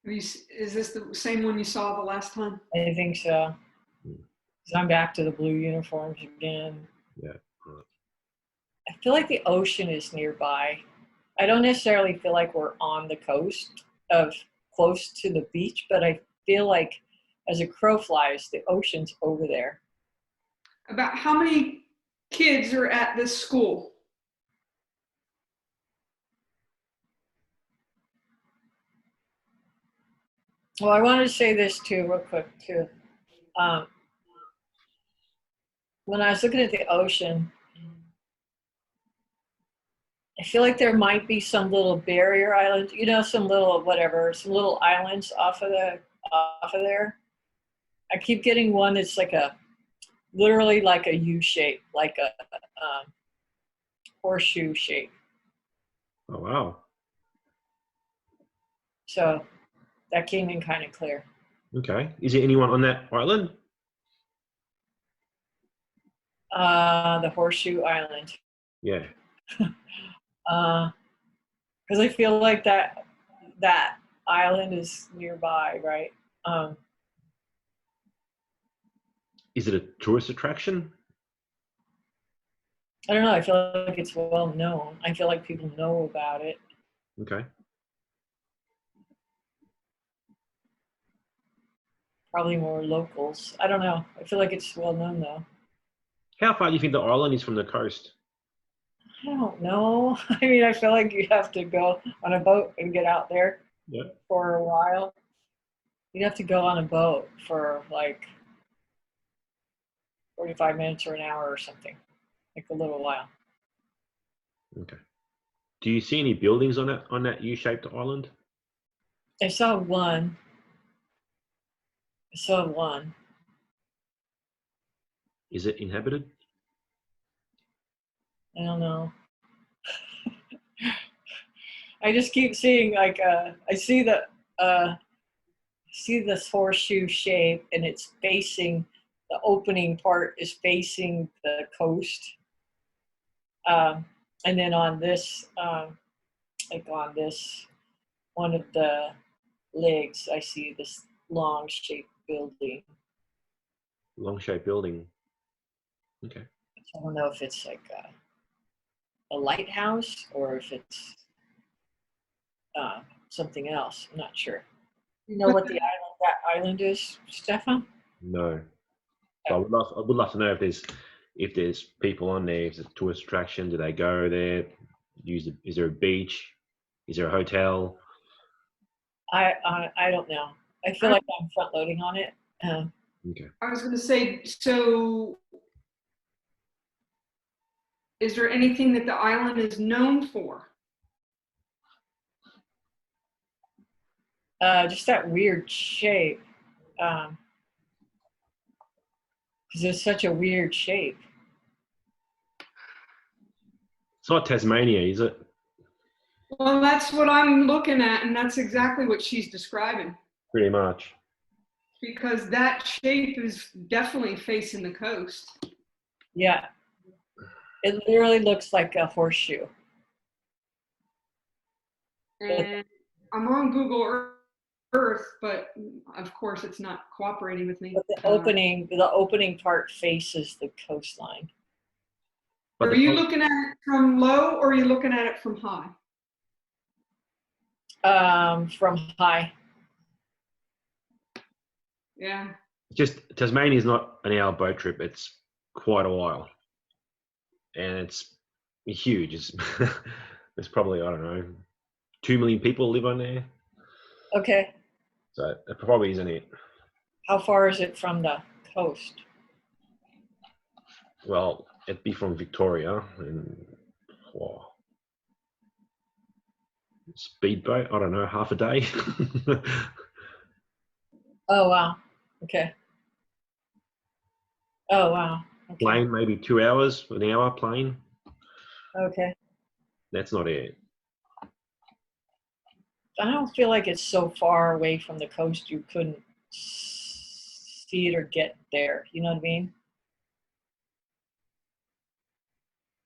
Speaker 3: Is this the same one you saw the last time?
Speaker 2: I think so. 'Cause I'm back to the blue uniforms again.
Speaker 1: Yeah. Right.
Speaker 2: I feel like the ocean is nearby. I don't necessarily feel like we're on the coast of close to the beach, but I feel like as a crow flies, the ocean's over there.
Speaker 3: About how many kids are at this school?
Speaker 2: Well, I wanted to say this too, real quick too. When I was looking at the ocean, I feel like there might be some little barrier islands, some little whatever, some little islands off of there. I keep getting one that's literally like a U shape, like a horseshoe shape.
Speaker 1: Oh wow.
Speaker 2: So that came in kind of clear.
Speaker 1: Okay. Is there anyone on that island?
Speaker 2: The horseshoe island.
Speaker 1: Yeah.
Speaker 2: Because I feel like that island is nearby, right?
Speaker 1: Is it a tourist attraction?
Speaker 2: I don't know. I feel like it's well known. I feel like people know about it.
Speaker 1: Okay.
Speaker 2: Probably more locals. I don't know. I feel like it's well known though.
Speaker 1: How far do you think the island is from the coast?
Speaker 2: I don't know. I mean, I feel like you have to go on a boat and get out there
Speaker 1: Yeah.
Speaker 2: for a while. You'd have to go on a boat for like 45 minutes or an hour or something, like a little while.
Speaker 1: Okay. Do you see any buildings on that U-shaped island?
Speaker 2: I saw one.
Speaker 1: Is it inhabited?
Speaker 2: I don't know. I just keep seeing I see this horseshoe shape, and it's facing the opening part is facing the coast, and then on this on this one of the legs, I see this long shaped building.
Speaker 1: Long-shaped building. Okay.
Speaker 2: I don't know if it's like a lighthouse or if it's something else. I'm not sure. You know what that island is, Stefan?
Speaker 1: No. So I would love to know if there's people on there. If it's a tourist attraction, do they go there? Is there a beach? Is there a hotel?
Speaker 2: I don't know. I feel like I'm front loading on it.
Speaker 1: Okay.
Speaker 3: I was going to say, so is there anything that the island is known for?
Speaker 2: Just that weird shape. Because it's such a weird shape.
Speaker 1: It's not Tasmania, is it?
Speaker 3: Well, that's what I'm looking at, and that's exactly what she's describing.
Speaker 1: Pretty much.
Speaker 3: Because that shape is definitely facing the coast.
Speaker 2: Yeah. It literally looks like a horseshoe.
Speaker 3: And I'm on Google Earth, but of course it's not cooperating with me.
Speaker 2: But the opening part faces the coastline.
Speaker 3: Are you looking at it from low, or are you looking at it from high?
Speaker 2: From high.
Speaker 3: Yeah.
Speaker 1: Just Tasmania is not an hour boat trip. It's quite a while, and it's huge. There's probably, I don't know, 2 million people live on there.
Speaker 2: Okay.
Speaker 1: So it probably isn't it.
Speaker 2: How far is it from the coast?
Speaker 1: Well, it'd be from Victoria, and Speedboat, I don't know, half a day.
Speaker 2: Oh, wow. Okay. Oh, wow. Okay.
Speaker 1: Plane, maybe 2 hours, an hour plane.
Speaker 2: Okay.
Speaker 1: That's not air.
Speaker 2: I don't feel like it's so far away from the coast you couldn't see it or get there. You know what I mean?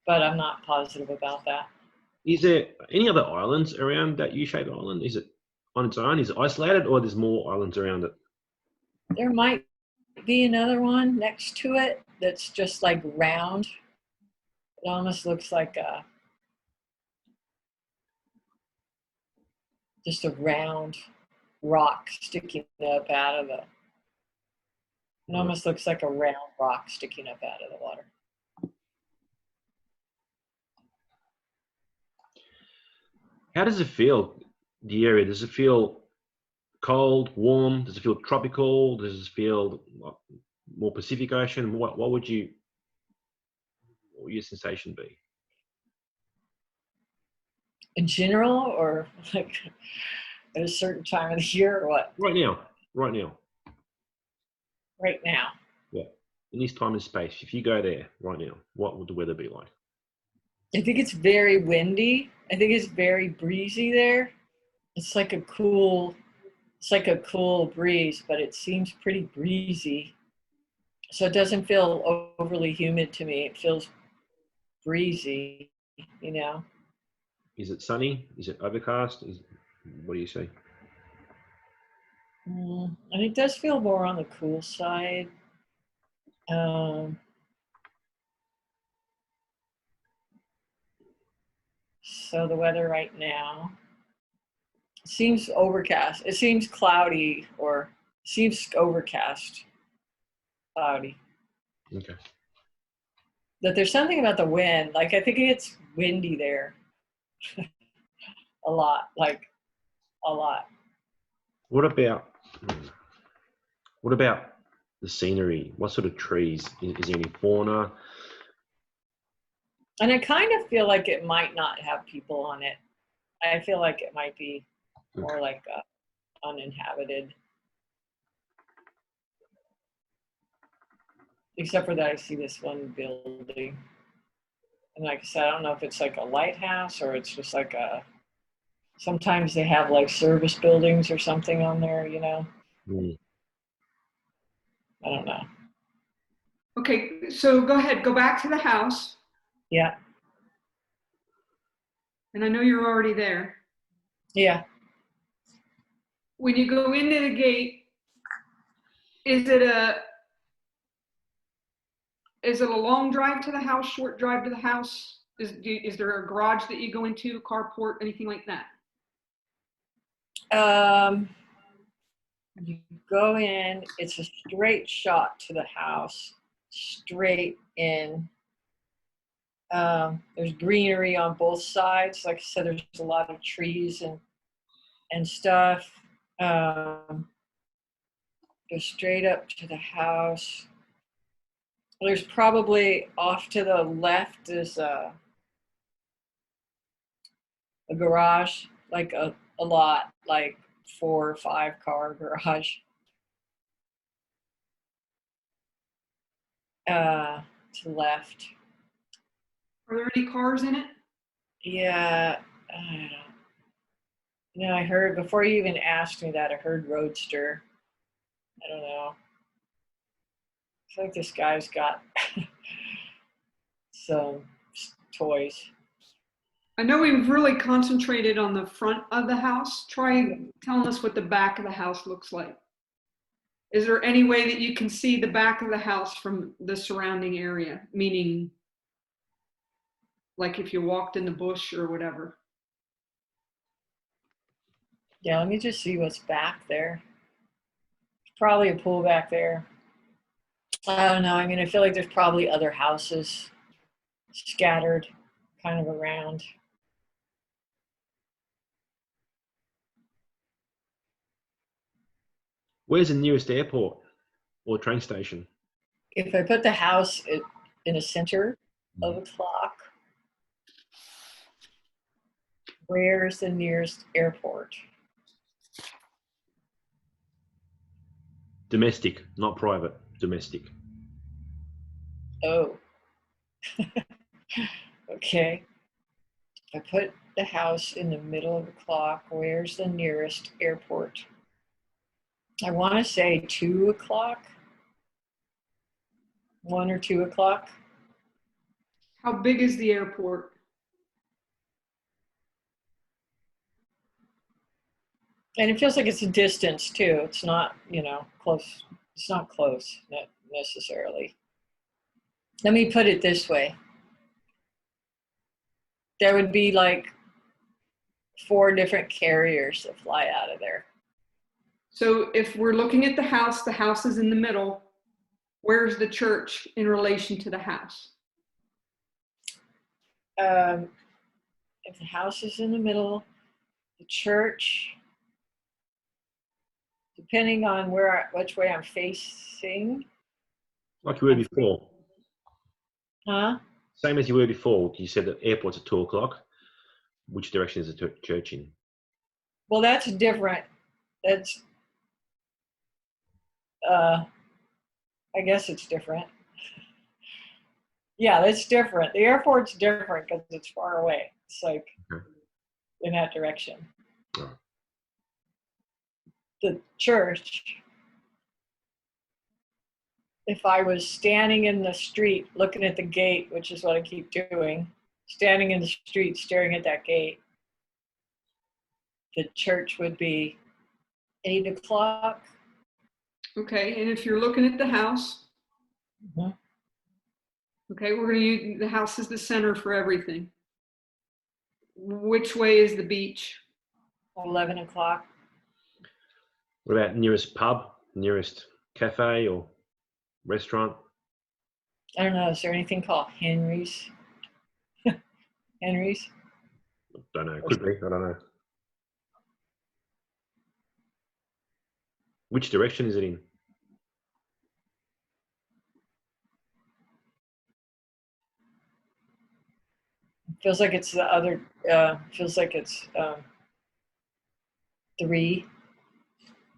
Speaker 2: But I'm not positive about that.
Speaker 1: Is there any other islands around that U-shaped island? Is it on its own? Is it isolated, or there's more islands around it?
Speaker 2: There might be another one next to it that's just like round. It almost looks like just a round rock sticking up out of the. It almost looks like a round rock sticking up out of the water.
Speaker 1: How does it feel, the area? Does it feel cold, warm? Does it feel tropical? Does it feel more Pacific Ocean? What would your sensation be?
Speaker 2: In general, or like at a certain time of the year, or what?
Speaker 1: Right now. Right now.
Speaker 2: Right now.
Speaker 1: Yeah. In this time and space, if you go there right now, what would the weather be like?
Speaker 2: I think it's very windy. I think it's very breezy there. It's like a cool breeze, but it seems pretty breezy. So it doesn't feel overly humid to me. It feels breezy, you know.
Speaker 1: Is it sunny? Is it overcast? What do you see?
Speaker 2: And it does feel more on the cool side. So the weather right now seems overcast. It seems cloudy, or seems overcast, cloudy.
Speaker 1: Okay.
Speaker 2: But there's something about the wind. Like I think it's windy there. A lot. Like a lot.
Speaker 1: What about the scenery? What sort of trees? Is there any fauna?
Speaker 2: And I kind of feel like it might not have people on it. I feel like it might be more like uninhabited. Except for that I see this one building. And like I said, I don't know if it's like a lighthouse or it's just like sometimes they have like service buildings or something on there, you know?
Speaker 1: Mm.
Speaker 2: I don't know.
Speaker 3: Okay, so go ahead, go back to the house.
Speaker 2: Yeah.
Speaker 3: And I know you're already there.
Speaker 2: Yeah.
Speaker 3: When you go into the gate, is it a long drive to the house, short drive to the house? Is there a garage that you go into, carport, anything like that?
Speaker 2: You go in, it's a straight shot to the house, straight in. There's greenery on both sides. Like I said, there's a lot of trees and stuff. Go straight up to the house. There's probably off to the left is a garage, like a lot, like 4 or 5 car garage. To the left.
Speaker 3: Are there any cars in it?
Speaker 2: Yeah, you know, I heard before you even asked me that, I heard Roadster. I don't know. I feel like this guy's got some toys.
Speaker 3: I know we've really concentrated on the front of the house. Try telling us what the back of the house looks like. Is there any way that you can see the back of the house from the surrounding area? Meaning, like if you walked in the bush or whatever.
Speaker 2: Yeah, let me just see what's back there. Probably a pool back there. I don't know. I mean, I feel like there's probably other houses scattered kind of around.
Speaker 1: Where's the nearest airport or train station?
Speaker 2: If I put the house in the center of the clock, Where's the nearest airport?
Speaker 1: Domestic, not private. Domestic.
Speaker 2: Oh, okay. I put the house in the middle of the clock. Where's the nearest airport? I want to say 2 o'clock. 1 or 2 o'clock.
Speaker 3: How big is the airport?
Speaker 2: And it feels like it's a distance too. It's not, close. It's not close, not necessarily. Let me put it this way. There would be like 4 different carriers that fly out of there.
Speaker 3: So if we're looking at the house is in the middle. Where's the church in relation to the house?
Speaker 2: If the house is in the middle, the church, depending on which way I'm facing.
Speaker 1: Like you were before.
Speaker 2: Huh?
Speaker 1: Same as you were before. You said the airport's at 2 o'clock. Which direction is the church in?
Speaker 2: Well, that's different. That's, I guess it's different. Yeah, that's different. The airport's different because it's far away. It's like in that direction.
Speaker 1: Oh.
Speaker 2: The church, if I was standing in the street looking at the gate, which is what I keep doing, standing in the street staring at that gate, the church would be 8 o'clock.
Speaker 3: Okay, and if you're looking at the house, okay, we're going to use the house as the center for everything. Which way is the beach?
Speaker 2: 11 o'clock.
Speaker 1: What about nearest pub, nearest cafe or restaurant?
Speaker 2: I don't know. Is there anything called Henry's? Henry's?
Speaker 1: Don't know. Could be. I don't know. Which direction is it in?
Speaker 2: Feels like it's the other, feels like it's 3.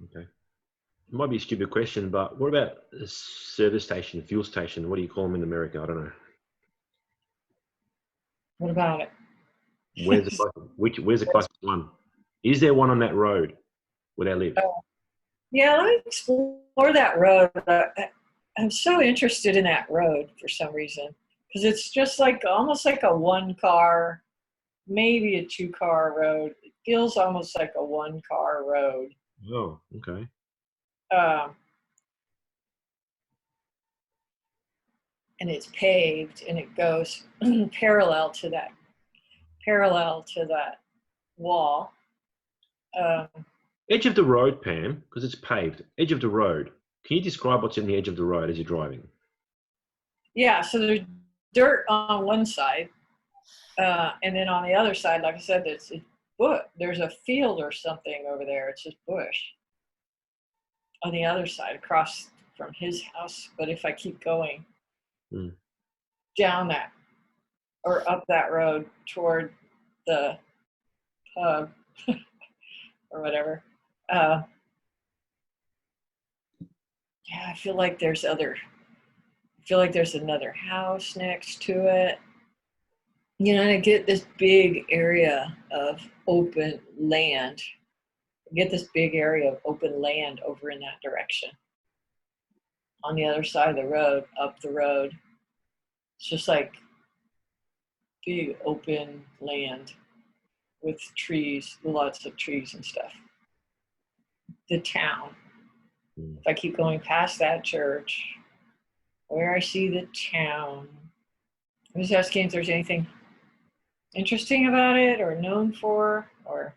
Speaker 1: Okay. It might be a stupid question, but what about a service station, fuel station? What do you call them in America? I don't know.
Speaker 2: What about it?
Speaker 1: Where's the closest one? Is there one on that road where they live?
Speaker 2: Yeah, let me explore that road. I'm so interested in that road for some reason because it's just like almost like a 1-car, maybe a 2-car road. It feels almost like a 1-car road.
Speaker 1: Oh, okay.
Speaker 2: And it's paved and it goes parallel to that wall.
Speaker 1: Edge of the road, Pam, because it's paved. Edge of the road. Can you describe what's in the edge of the road as you're driving?
Speaker 2: Yeah, so there's dirt on one side, and then on the other side, like I said, there's a field or something over there. It's just bush on the other side, across from his house. But if I keep going down that or up that road toward the pub or whatever, yeah, I feel like there's another house next to it. And I get this big area of open land. I get this big area of open land over in that direction. On the other side of the road, up the road, it's just like big open land with trees, lots of trees and stuff. The town. If I keep going past that church, where I see the town, I was asking if there's anything interesting about it or known for, or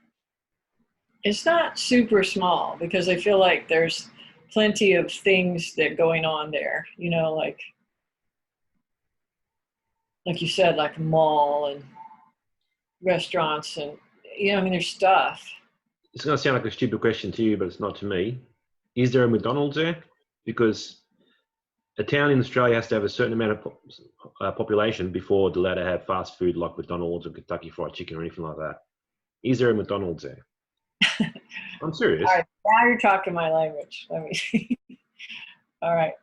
Speaker 2: it's not super small because I feel like there's plenty of things that going on there, like you said, like a mall and restaurants and, there's stuff.
Speaker 1: It's going to sound like a stupid question to you, but it's not to me. Is there a McDonald's there? Because a town in Australia has to have a certain amount of population before they're allowed to have fast food like McDonald's or Kentucky Fried Chicken or anything like that. Is there a McDonald's there? I'm serious.
Speaker 2: All right, now you're talking my language. Let me see. All right.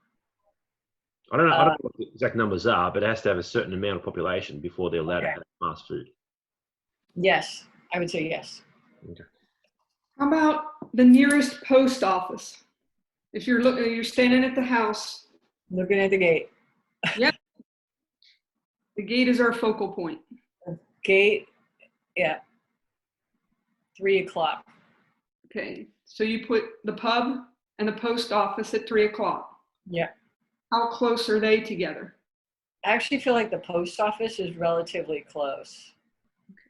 Speaker 1: I don't know what the exact numbers are, but it has to have a certain amount of population before they're allowed to have fast food.
Speaker 2: Yes, I would say yes.
Speaker 1: Okay.
Speaker 3: How about the nearest post office? If you're standing at the house.
Speaker 2: Looking at the gate.
Speaker 3: Yep. The gate is our focal point.
Speaker 2: Gate, yeah. 3 o'clock.
Speaker 3: Okay, so you put the pub and the post office at 3 o'clock.
Speaker 2: Yeah.
Speaker 3: How close are they together?
Speaker 2: I actually feel like the post office is relatively close.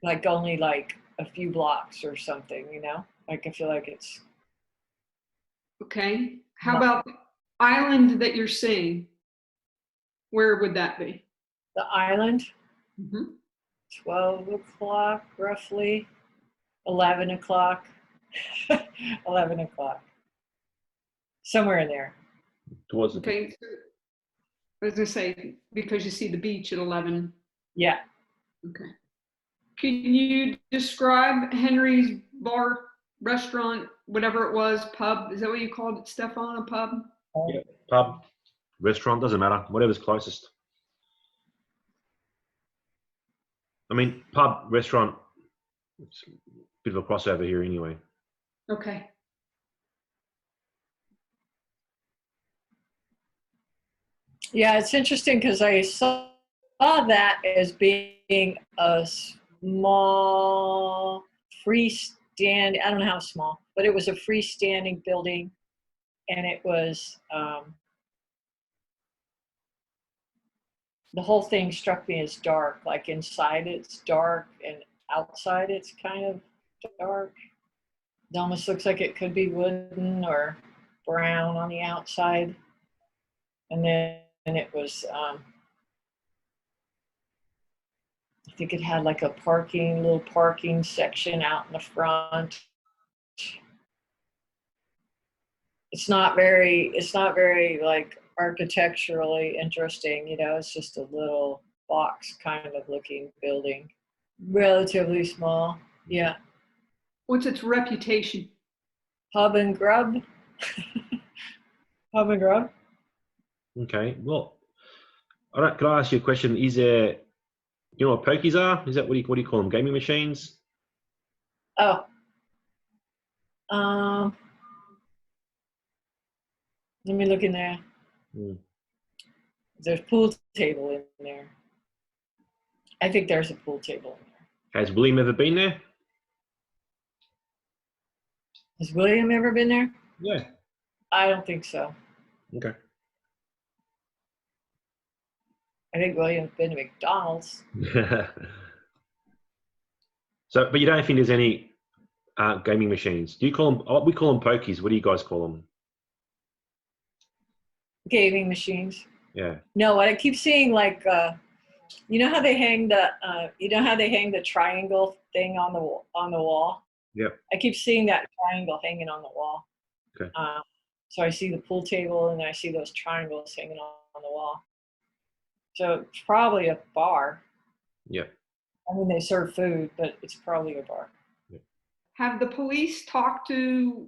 Speaker 2: Like only like a few blocks or something, you know? Like I feel like it's.
Speaker 3: Okay. How about the island that you're seeing? Where would that be?
Speaker 2: The island,
Speaker 3: Mm-hmm.
Speaker 2: 12 o'clock roughly. 11 o'clock. 11 o'clock. Somewhere in there.
Speaker 1: Towards the
Speaker 3: Okay. So, I was going to say, because you see the beach at 11.
Speaker 2: Yeah.
Speaker 3: Okay. Can you describe Henry's bar, restaurant, whatever it was, pub? Is that what you called it, Stefan, a pub?
Speaker 1: Yeah, pub, restaurant, doesn't matter. Whatever's closest. I mean, pub, restaurant, it's a bit of a crossover here anyway.
Speaker 3: Okay.
Speaker 2: Yeah, it's interesting because I saw that as being a small freestanding, I don't know how small, but it was a freestanding building, and it was, the whole thing struck me as dark, like inside it's dark and outside it's kind of dark. It almost looks like it could be wooden or brown on the outside. And then it was, I think it had like a little parking section out in the front. It's not very like architecturally interesting, you know, it's just a little box kind of looking building. Relatively small, yeah.
Speaker 3: What's its reputation?
Speaker 2: Pub and grub. Pub and grub.
Speaker 1: Okay, well, can I ask you a question? Is there, you know what pokies are? Is that what do you call them? Gaming machines?
Speaker 2: Oh. Let me look in there. There's pool table in there. I think there's a pool table in there.
Speaker 1: Has William ever been there?
Speaker 2: Has William ever been there?
Speaker 1: Yeah.
Speaker 2: I don't think so.
Speaker 1: Okay.
Speaker 2: I think William's been to McDonald's.
Speaker 1: So, but you don't think there's any gaming machines? Do you call them? We call them pokies. What do you guys call them?
Speaker 2: Gaming machines.
Speaker 1: Yeah.
Speaker 2: No, I keep seeing like, you know how they hang the triangle thing on the wall?
Speaker 1: Yep.
Speaker 2: I keep seeing that triangle hanging on the wall.
Speaker 1: Okay.
Speaker 2: So I see the pool table and I see those triangles hanging on the wall. So it's probably a bar.
Speaker 1: Yeah.
Speaker 2: I mean, they serve food, but it's probably a bar.
Speaker 1: Yeah.
Speaker 3: Have the police talked to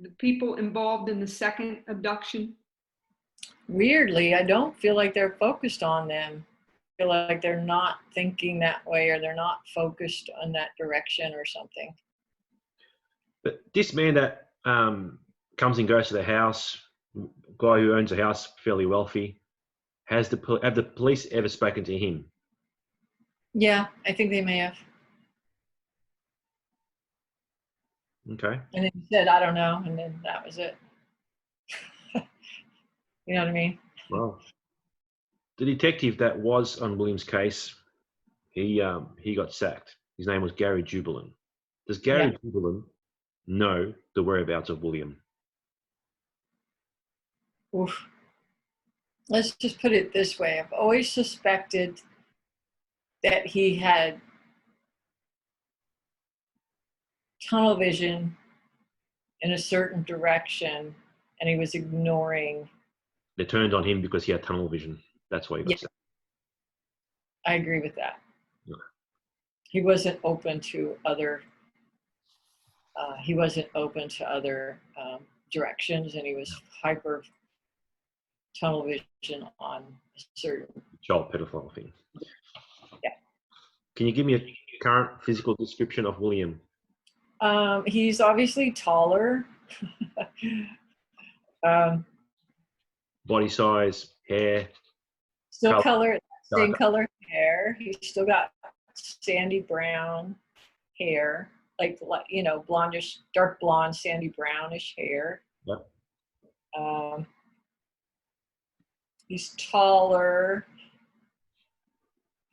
Speaker 3: the people involved in the second abduction?
Speaker 2: Weirdly, I don't feel like they're focused on them. I feel like they're not thinking that way, or they're not focused on that direction or something.
Speaker 1: But this man that comes and goes to the house, guy who owns a house, fairly wealthy, have the police ever spoken to him?
Speaker 2: Yeah, I think they may have.
Speaker 1: Okay.
Speaker 2: And then he said, I don't know, and then that was it. You know what I mean?
Speaker 1: Well, the detective that was on William's case, he got sacked. His name was Gary Jubelin. Does Gary Jubelin know the whereabouts of William?
Speaker 2: Oof. Let's just put it this way. I've always suspected that he had tunnel vision in a certain direction and he was ignoring.
Speaker 1: They turned on him because he had tunnel vision. That's why he got sacked.
Speaker 2: I agree with that.
Speaker 1: Yeah.
Speaker 2: he wasn't open to other directions, and he was hyper tunnel vision on certain.
Speaker 1: Child pedophile thing.
Speaker 2: Yeah.
Speaker 1: Can you give me a current physical description of William?
Speaker 2: He's obviously taller.
Speaker 1: Body size, hair.
Speaker 2: Still
Speaker 1: Color.
Speaker 2: same color hair. He's still got sandy brown hair, like blondish, dark blonde, sandy brownish hair.
Speaker 1: Yep.
Speaker 2: He's taller.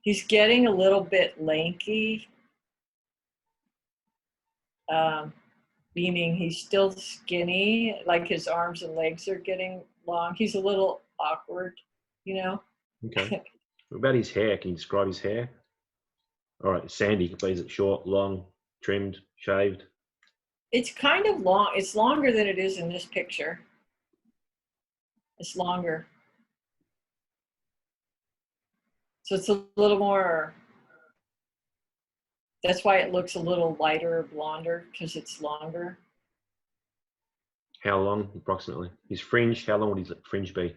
Speaker 2: He's getting a little bit lanky, meaning he's still skinny, like his arms and legs are getting long. He's a little awkward,
Speaker 1: Okay. What about his hair? Can you describe his hair? All right, sandy. Is it short, long, trimmed, shaved?
Speaker 2: It's kind of long. It's longer than it is in this picture. It's longer. So it's a little more, that's why it looks a little lighter or blonder, because it's longer.
Speaker 1: How long, approximately? His fringe, how long would his fringe be?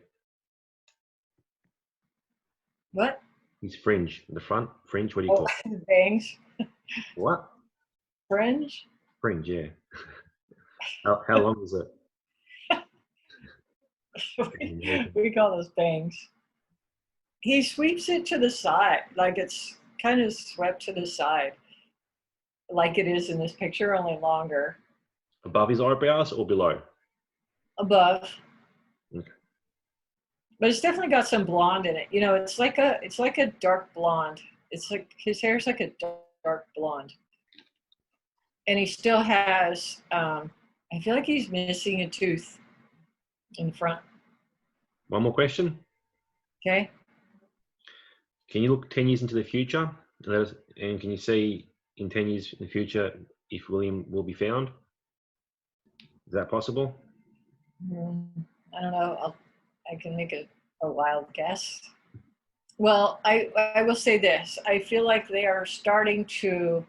Speaker 2: What?
Speaker 1: His fringe, the front fringe, what do you call it?
Speaker 2: Bangs.
Speaker 1: What?
Speaker 2: Fringe?
Speaker 1: Fringe, yeah. How long is it?
Speaker 2: We call those bangs. He sweeps it to the side, like it's kind of swept to the side, like it is in this picture, only longer.
Speaker 1: Above his eyebrows or below?
Speaker 2: Above.
Speaker 1: Okay.
Speaker 2: But it's definitely got some blonde in it. It's like a dark blonde. It's like his hair's like a dark blonde. And he still has, I feel like he's missing a tooth in front.
Speaker 1: One more question.
Speaker 2: Okay.
Speaker 1: Can you look 10 years into the future? And can you see in 10 years in the future if William will be found? Is that possible?
Speaker 2: I don't know. I can make a wild guess. Well, I will say this. I feel like they're starting to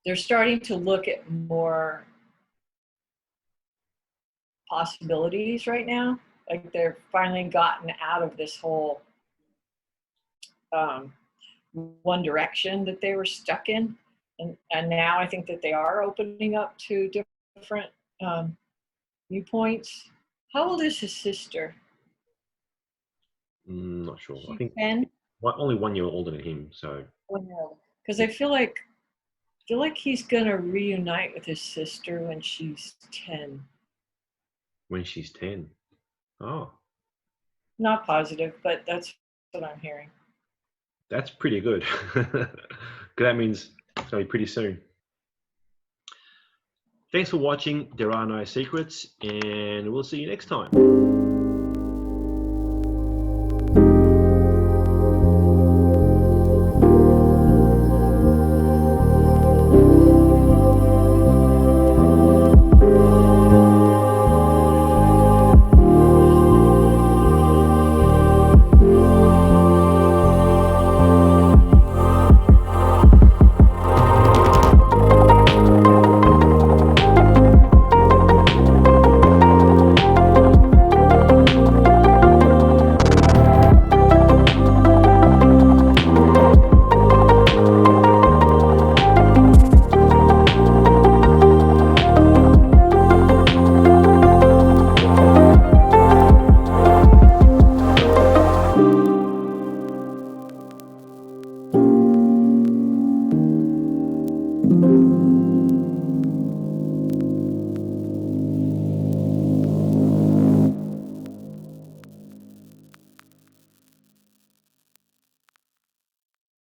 Speaker 2: look at more possibilities right now. Like they're finally gotten out of this whole one direction that they were stuck in. And now I think that they are opening up to different viewpoints. How old is his sister?
Speaker 1: Not sure.
Speaker 2: She's
Speaker 1: I think
Speaker 2: 10?
Speaker 1: only 1 year older than him. So.
Speaker 2: 1 year old. Because I feel like he's gonna reunite with his sister when she's 10.
Speaker 1: When she's 10. Oh.
Speaker 2: Not positive, but that's what I'm hearing.
Speaker 1: That's pretty good. That means it's going to be pretty soon. Thanks for watching There Are No Secrets, and we'll see you next time.